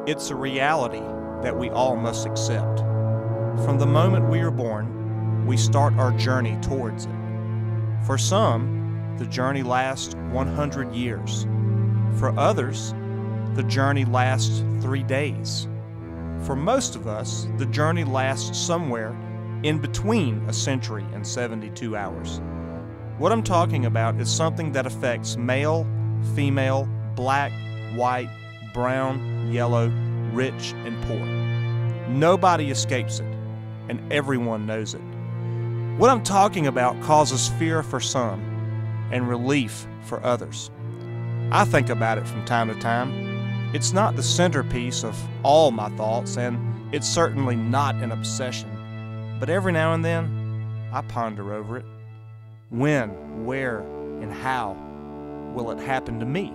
It's a reality that we all must accept. From the moment we are born, we start our journey towards it. For some, the journey lasts 100 years. For others, the journey lasts 3 days. For most of us, the journey lasts somewhere in between a century and 72 hours. What I'm talking about is something that affects male, female, black, white, brown, yellow, rich, and poor. Nobody escapes it, and everyone knows it. What I'm talking about causes fear for some and relief for others. I think about it from time to time. It's not the centerpiece of all my thoughts, and it's certainly not an obsession. But every now and then, I ponder over it. When, where, and how will it happen to me?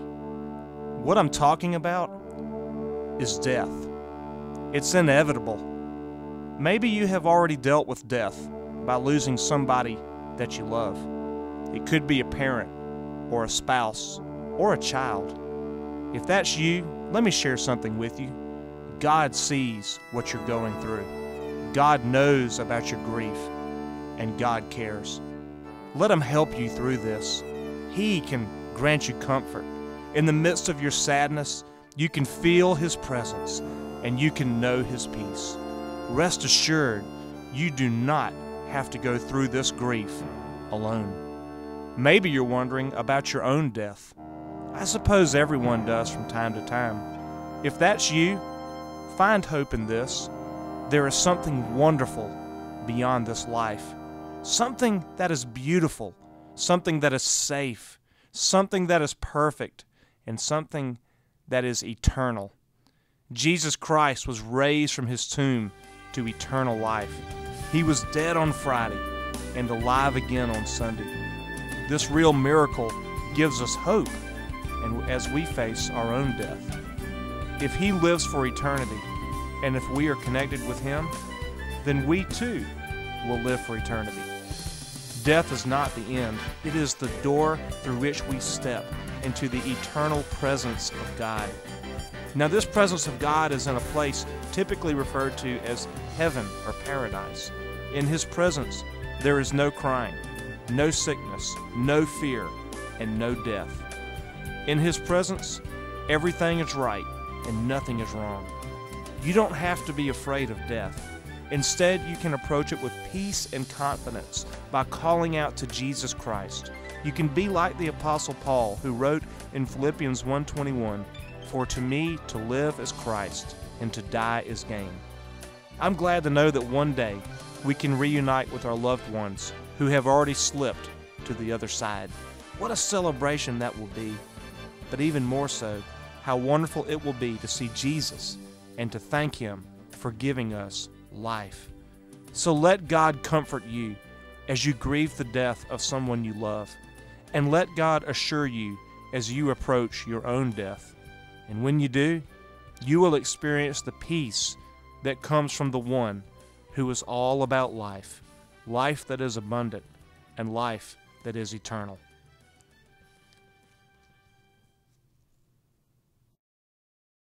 What I'm talking about is death. It's inevitable. Maybe you have already dealt with death by losing somebody that you love. It could be a parent, or a spouse, or a child. If that's you, let me share something with you. God sees what you're going through. God knows about your grief, and God cares. Let Him help you through this. He can grant you comfort. In the midst of your sadness, you can feel His presence, and you can know His peace. Rest assured, you do not have to go through this grief alone. Maybe you're wondering about your own death. I suppose everyone does from time to time. If that's you, find hope in this. There is something wonderful beyond this life. Something that is beautiful, something that is safe, something that is perfect, and something that is eternal. Jesus Christ was raised from His tomb to eternal life. He was dead on Friday and alive again on Sunday. This real miracle gives us hope and as we face our own death. If He lives for eternity, and if we are connected with Him, then we too will live for eternity. Death is not the end. It is the door through which we step into the eternal presence of God. Now, this presence of God is in a place typically referred to as heaven or paradise. In His presence, there is no crying, no sickness, no fear, and no death. In His presence, everything is right and nothing is wrong. You don't have to be afraid of death. Instead, you can approach it with peace and confidence by calling out to Jesus Christ. You can be like the Apostle Paul, who wrote in Philippians 1:21, "For to me to live is Christ, and to die is gain." I'm glad to know that one day we can reunite with our loved ones who have already slipped to the other side. What a celebration that will be. But even more so, how wonderful it will be to see Jesus and to thank Him for giving us life. So let God comfort you as you grieve the death of someone you love, and let God assure you as you approach your own death. And when you do, you will experience the peace that comes from the one who is all about life, life that is abundant, and life that is eternal.